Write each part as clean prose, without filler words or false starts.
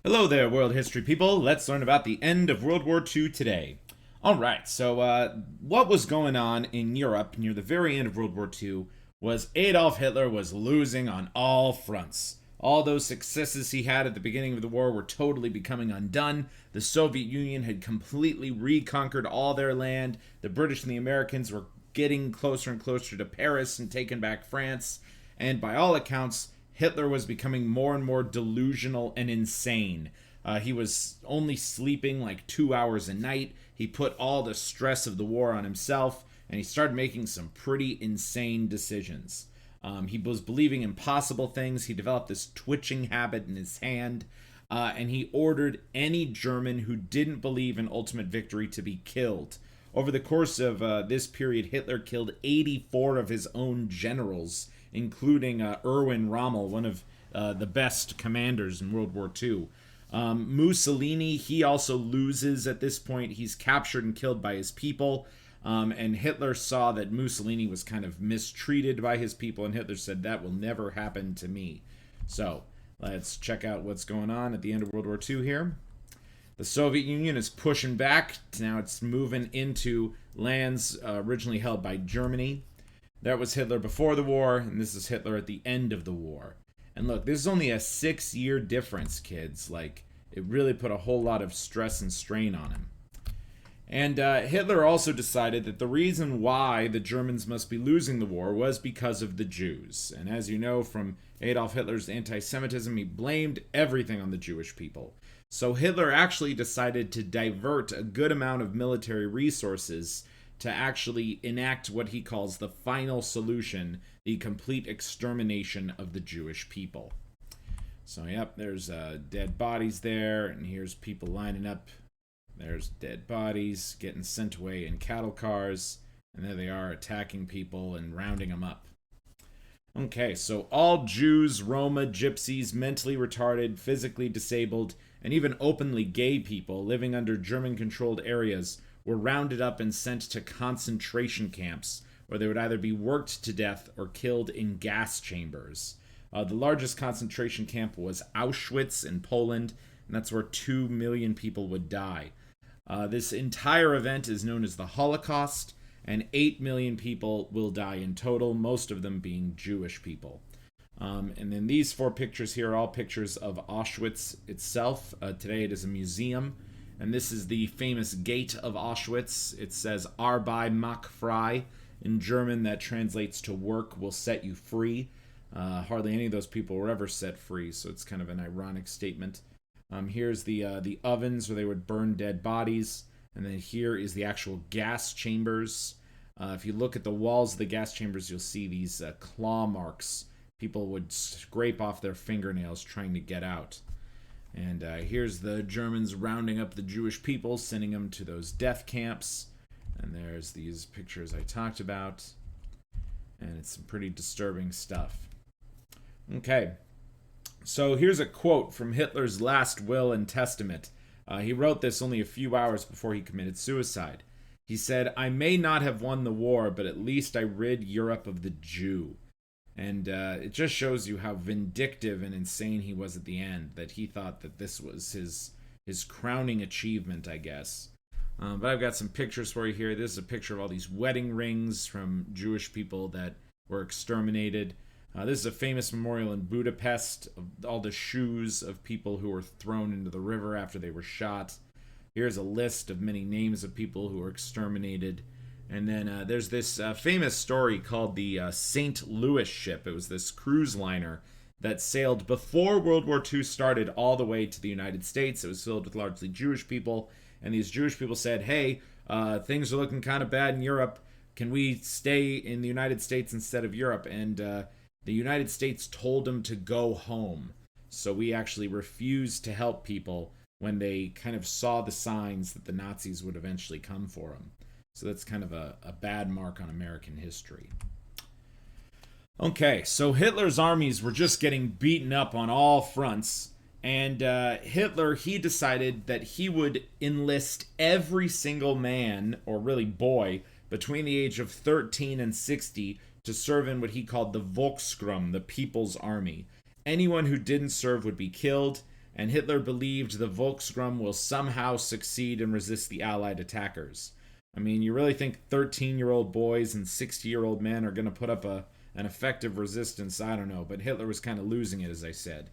Hello there, world history people. Let's learn about the end of World War II today. Alright, so what was going on in Europe near the very end of World War II was Adolf Hitler was losing on all fronts. All those successes he had at the beginning of the war were totally becoming undone. The Soviet Union had completely reconquered all their land. The British and the Americans were getting closer and closer to Paris and taking back France. And by all accounts, Hitler was becoming more and more delusional and insane. He was only sleeping like 2 hours a night. He put all the stress of the war on himself, and he started making some pretty insane decisions. He was believing impossible things. He developed this twitching habit in his hand, and he ordered any German who didn't believe in ultimate victory to be killed. Over the course of this period, Hitler killed 84 of his own generals, including Erwin Rommel, one of the best commanders in World War II. Mussolini, he also loses at this point. He's captured and killed by his people. And Hitler saw that Mussolini was kind of mistreated by his people, and Hitler said, that will never happen to me. So, let's check out what's going on at the end of World War II here. The Soviet Union is pushing back. Now it's moving into lands originally held by Germany. That was Hitler before the war, and this is Hitler at the end of the war. And look, this is only a 6-year difference, kids. Like, it really put a whole lot of stress and strain on him. And Hitler also decided that the reason why the Germans must be losing the war was because of the Jews. And as you know from Adolf Hitler's anti-Semitism, he blamed everything on the Jewish people. So Hitler actually decided to divert a good amount of military resources to actually enact what he calls the final solution, the complete extermination of the Jewish people. So, yep, there's dead bodies there, and here's people lining up. There's dead bodies getting sent away in cattle cars, and there they are attacking people and rounding them up. Okay, so all Jews, Roma, Gypsies, mentally retarded, physically disabled, and even openly gay people living under German-controlled areas were rounded up and sent to concentration camps, where they would either be worked to death or killed in gas chambers. The largest concentration camp was Auschwitz in Poland, and that's where 2 million people would die. This entire event is known as the Holocaust, and 8 million people will die in total, most of them being Jewish people. And then these 4 pictures here are all pictures of Auschwitz itself. Today it is a museum. And this is the famous gate of Auschwitz. It says Arbeit macht frei. In German, that translates to work will set you free. Hardly any of those people were ever set free, so it's kind of an ironic statement. Here's the ovens where they would burn dead bodies. And then here is the actual gas chambers. If you look at the walls of the gas chambers, you'll see these claw marks. People would scrape off their fingernails trying to get out. And here's the Germans rounding up the Jewish people, sending them to those death camps. And there's these pictures I talked about. And it's some pretty disturbing stuff. Okay, so here's a quote from Hitler's last will and testament. He wrote this only a few hours before he committed suicide. He said, "I may not have won the war, but at least I rid Europe of the Jew." And it just shows you how vindictive and insane he was at the end, that he thought that this was his crowning achievement, I guess. But I've got some pictures for you here. This is a picture of all these wedding rings from Jewish people that were exterminated. This is a famous memorial in Budapest of all the shoes of people who were thrown into the river after they were shot. Here's a list of many names of people who were exterminated. And then there's this famous story called the St. Louis ship. It was this cruise liner that sailed before World War II started all the way to the United States. It was filled with largely Jewish people. And these Jewish people said, hey, things are looking kind of bad in Europe. Can we stay in the United States instead of Europe? And the United States told them to go home. So we actually refused to help people when they kind of saw the signs that the Nazis would eventually come for them. So that's kind of a bad mark on American history. Okay, so Hitler's armies were just getting beaten up on all fronts. And Hitler, he decided that he would enlist every single man, or really boy, between the age of 13 and 60 to serve in what he called the Volksgruppe, the People's Army. Anyone who didn't serve would be killed. and Hitler believed the Volksgruppe will somehow succeed and resist the Allied attackers. I mean, you really think 13-year-old boys and 60-year-old men are going to put up an effective resistance? I don't know, but Hitler was kind of losing it, as I said.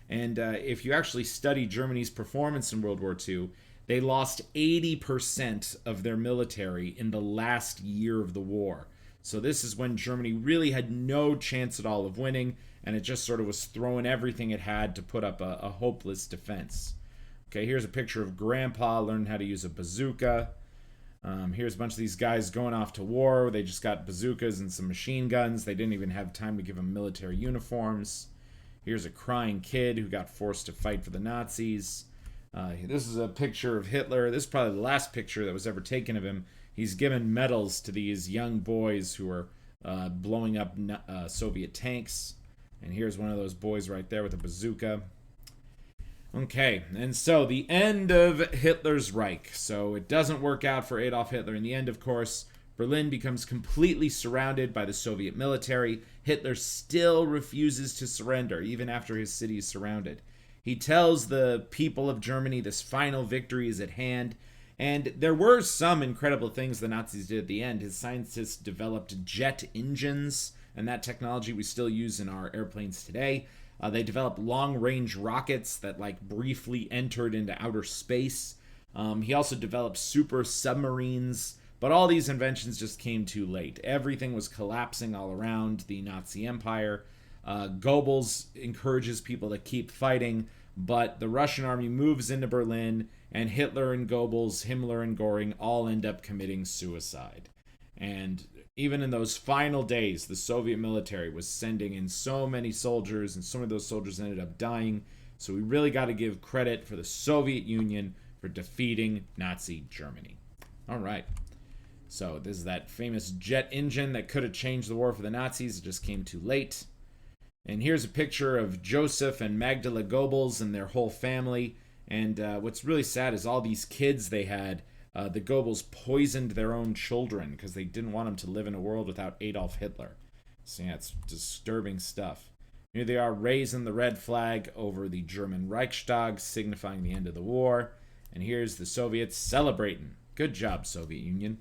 And if you actually study Germany's performance in World War II, they lost 80% of their military in the last year of the war. So this is when Germany really had no chance at all of winning, and it just sort of was throwing everything it had to put up a hopeless defense. Okay, here's a picture of Grandpa learning how to use a bazooka. Here's a bunch of these guys going off to war. They just got bazookas and some machine guns. They didn't even have time to give them military uniforms. Here's a crying kid who got forced to fight for the Nazis. This is a picture of Hitler. This is probably the last picture that was ever taken of him. He's given medals to these young boys who are blowing up Soviet tanks. And here's one of those boys right there with a bazooka. Okay, and so the end of Hitler's Reich. So it doesn't work out for Adolf Hitler. In the end, of course, Berlin becomes completely surrounded by the Soviet military. Hitler still refuses to surrender, even after his city is surrounded. He tells the people of Germany this final victory is at hand. And there were some incredible things the Nazis did at the end. His scientists developed jet engines, and that technology we still use in our airplanes today. They developed long-range rockets that briefly entered into outer space. He also developed super submarines, but all these inventions just came too late. Everything was collapsing all around the Nazi Empire. Goebbels encourages people to keep fighting, but the Russian army moves into Berlin, and Hitler and Goebbels, Himmler and Göring all end up committing suicide. And even in those final days, the Soviet military was sending in so many soldiers, and some of those soldiers ended up dying. So we really got to give credit for the Soviet Union for defeating Nazi Germany. All right. So this is that famous jet engine that could have changed the war for the Nazis. It just came too late. And here's a picture of Joseph and Magdala Goebbels and their whole family. And what's really sad is all these kids they had, the Goebbels poisoned their own children because they didn't want them to live in a world without Adolf Hitler. So yeah, it's disturbing stuff. Here they are raising the red flag over the German Reichstag, signifying the end of the war. And here's the Soviets celebrating. Good job, Soviet Union.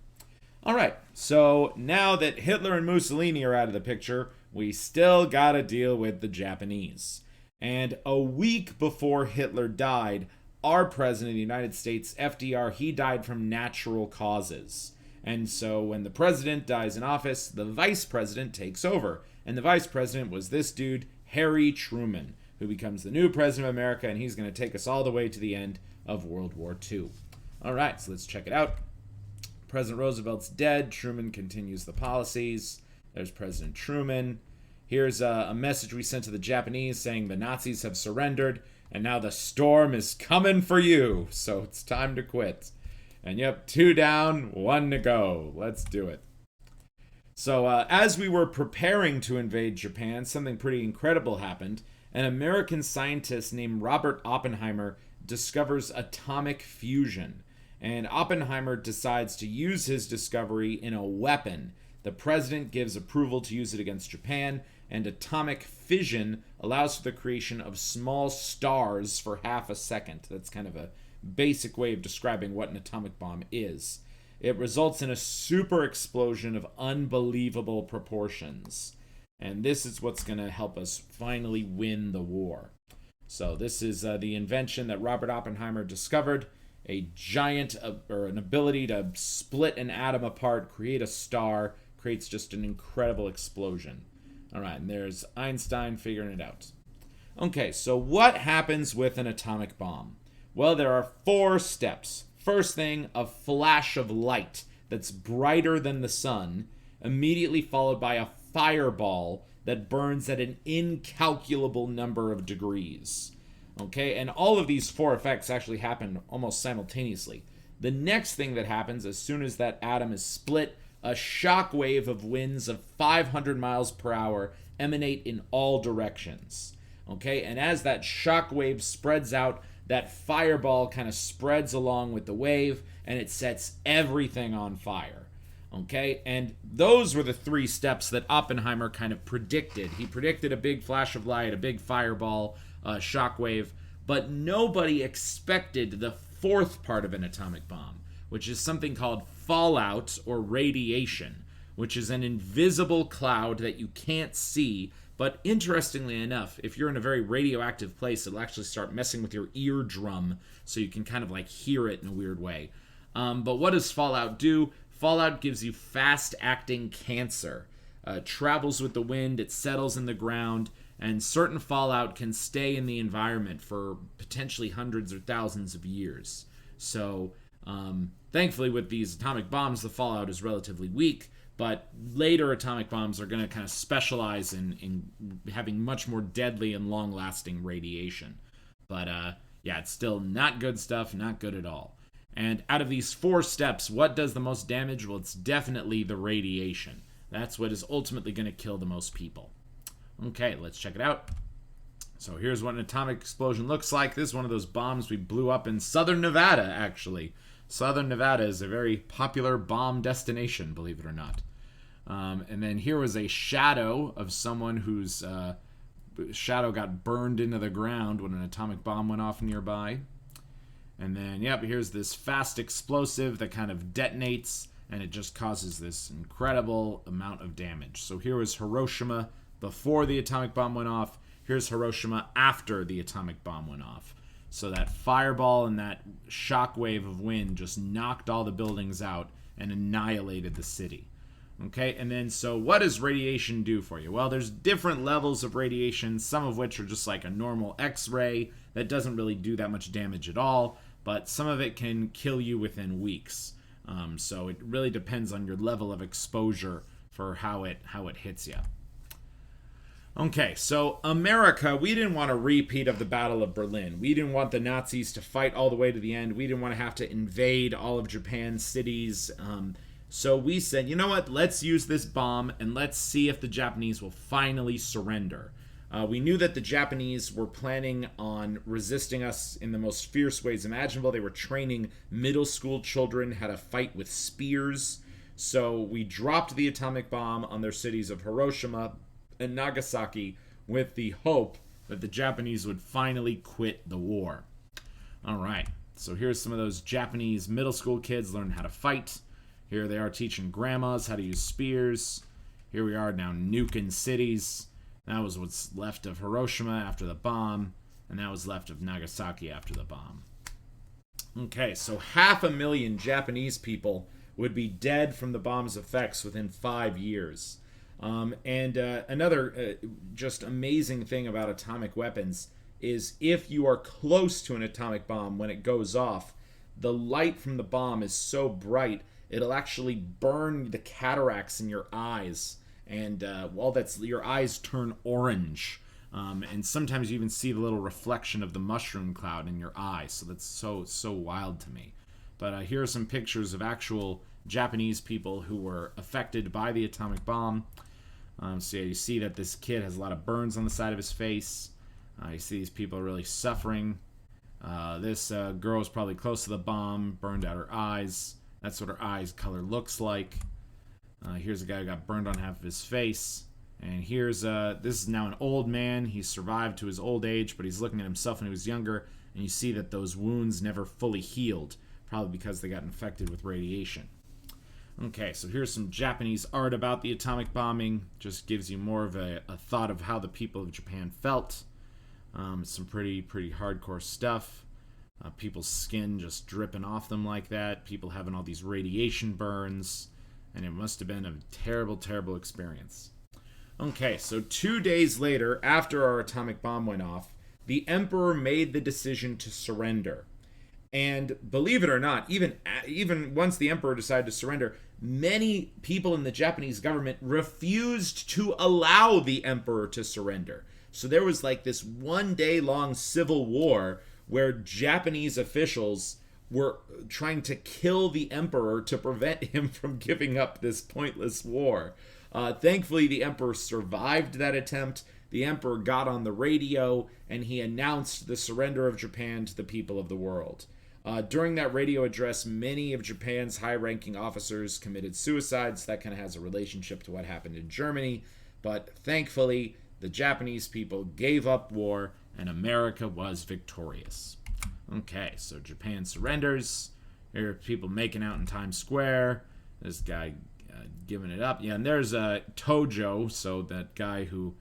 All right, so now that Hitler and Mussolini are out of the picture, we still got to deal with the Japanese. And a week before Hitler died, our president of the United States, FDR, he died from natural causes. And so when the president dies in office, the vice president takes over. And the vice president was this dude, Harry Truman, who becomes the new president of America, and he's going to take us all the way to the end of World War II. All right, so let's check it out. President Roosevelt's dead. Truman continues the policies. There's President Truman. Here's a message we sent to the Japanese saying the Nazis have surrendered, and now the storm is coming for you. So it's time to quit. And yep, 2 down, 1 to go. Let's do it. So as we were preparing to invade Japan, something pretty incredible happened. An American scientist named Robert Oppenheimer discovers atomic fusion. And Oppenheimer decides to use his discovery in a weapon. The president gives approval to use it against Japan, and atomic fission allows for the creation of small stars for half a second. That's kind of a basic way of describing what an atomic bomb is. It results in a super explosion of unbelievable proportions. And this is what's going to help us finally win the war. So this is the invention that Robert Oppenheimer discovered. A giant, or an ability to split an atom apart, create a star, creates just an incredible explosion. All right, and there's Einstein figuring it out. Okay, so what happens with an atomic bomb? Well, there are 4 steps. First thing, a flash of light that's brighter than the sun, immediately followed by a fireball that burns at an incalculable number of degrees. Okay, and all of these 4 effects actually happen almost simultaneously. The next thing that happens as soon as that atom is split, a shock wave of winds of 500 miles per hour emanate in all directions. Okay, and as that shock wave spreads out, that fireball kind of spreads along with the wave, and it sets everything on fire. Okay, and those were the 3 steps that Oppenheimer kind of predicted. He predicted a big flash of light, a big fireball, shockwave. But nobody expected the fourth part of an atomic bomb, which is something called fallout or radiation, which is an invisible cloud that you can't see. But interestingly enough, if you're in a very radioactive place, it'll actually start messing with your eardrum, so you can kind of like hear it in a weird way. But what does fallout do? Fallout gives you fast-acting cancer. Travels with the wind, it settles in the ground, and certain fallout can stay in the environment for potentially hundreds or thousands of years. So, thankfully, with these atomic bombs, the fallout is relatively weak, but later atomic bombs are going to kind of specialize in having much more deadly and long-lasting radiation. But, yeah, it's still not good stuff, not good at all. And out of these 4 steps, what does the most damage? Well, it's definitely the radiation. That's what is ultimately going to kill the most people. Okay, let's check it out. So here's what an atomic explosion looks like. This is one of those bombs we blew up in southern Nevada, actually. Southern Nevada is a very popular bomb destination, believe it or not. And then here was a shadow of someone whose shadow got burned into the ground when an atomic bomb went off nearby. And then, yep, here's this fast explosive that kind of detonates, and it just causes this incredible amount of damage. So here was Hiroshima before the atomic bomb went off. Here's Hiroshima after the atomic bomb went off. So that fireball and that shockwave of wind just knocked all the buildings out and annihilated the city. Okay, and then so what does radiation do for you? Well, there's different levels of radiation, some of which are just like a normal X-ray that doesn't really do that much damage at all, but some of it can kill you within weeks. So it really depends on your level of exposure for how it hits you. Okay, so America, we didn't want a repeat of the Battle of Berlin. We didn't want the Nazis to fight all the way to the end. We didn't want to have to invade all of Japan's cities. So we said, you know what, let's use this bomb and let's see if the Japanese will finally surrender. We knew that the Japanese were planning on resisting us in the most fierce ways imaginable. They were training middle school children how to fight with spears. So we dropped the atomic bomb on their cities of Hiroshima and Nagasaki with the hope that the Japanese would finally quit the war. All right, so here's some of those Japanese middle school kids learning how to fight. Here they are teaching grandmas how to use spears. Here we are now nuking cities. That was what's left of Hiroshima after the bomb, and that was left of Nagasaki after the bomb. Okay, so 500,000 Japanese people would be dead from the bomb's effects within 5 years. Another just amazing thing about atomic weapons is if you are close to an atomic bomb when it goes off, the light from the bomb is so bright, it'll actually burn the cataracts in your eyes. And your eyes turn orange. And sometimes you even see the little reflection of the mushroom cloud in your eye. So that's so wild to me. But here are some pictures of actual Japanese people who were affected by the atomic bomb. So you see that this kid has a lot of burns on the side of his face. You see these people are really suffering. This girl is probably close to the bomb, burned out her eyes. That's what her eyes color looks like. Here's a guy who got burned on half of his face. And here's, this is now an old man. He's survived to his old age, but he's looking at himself when he was younger. And you see that those wounds never fully healed, probably because they got infected with radiation. Okay, so here's some Japanese art about the atomic bombing. Just gives you more of a thought of how the people of Japan felt. Some pretty hardcore stuff. People's skin just dripping off them like that. People having all these radiation burns. And it must have been a terrible experience. Okay, so 2 days later, after our atomic bomb went off, the emperor made the decision to surrender. And believe it or not, even once the emperor decided to surrender, many people in the Japanese government refused to allow the emperor to surrender. So there was like this 1 day long civil war where Japanese officials were trying to kill the emperor to prevent him from giving up this pointless war. Thankfully, the emperor survived that attempt. The emperor got on the radio, and he announced the surrender of Japan to the people of the world. During that radio address, many of Japan's high-ranking officers committed suicides. That kind of has a relationship to what happened in Germany. But thankfully, the Japanese people gave up war and America was victorious. Okay, so Japan surrenders. Here are people making out in Times Square. This guy giving it up. Yeah, and there's Tojo, so that guy who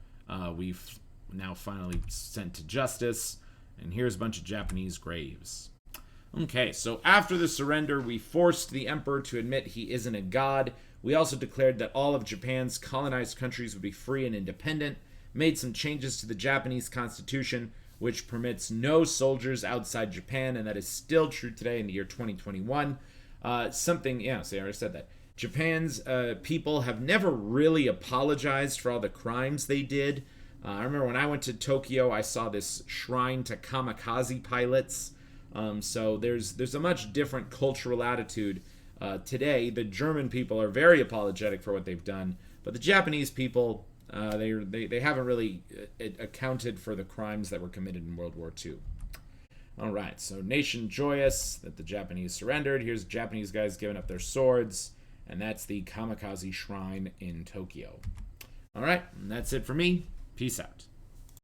we've now finally sent to justice. And here's a bunch of Japanese graves. Okay, so after the surrender, we forced the emperor to admit he isn't a god. We also declared that all of Japan's colonized countries would be free and independent, made some changes to the Japanese constitution, which permits no soldiers outside Japan, and that is still true today in the year 2021. See, I already said that. Japan's people have never really apologized for all the crimes they did. I remember when I went to Tokyo, I saw this shrine to kamikaze pilots. So there's a much different cultural attitude today. The German people are very apologetic for what they've done, but the Japanese people, they haven't really accounted for the crimes that were committed in World War II. All right, so nation joyous that the Japanese surrendered. Here's Japanese guys giving up their swords, and that's the kamikaze shrine in Tokyo. All right, and that's it for me. Peace out.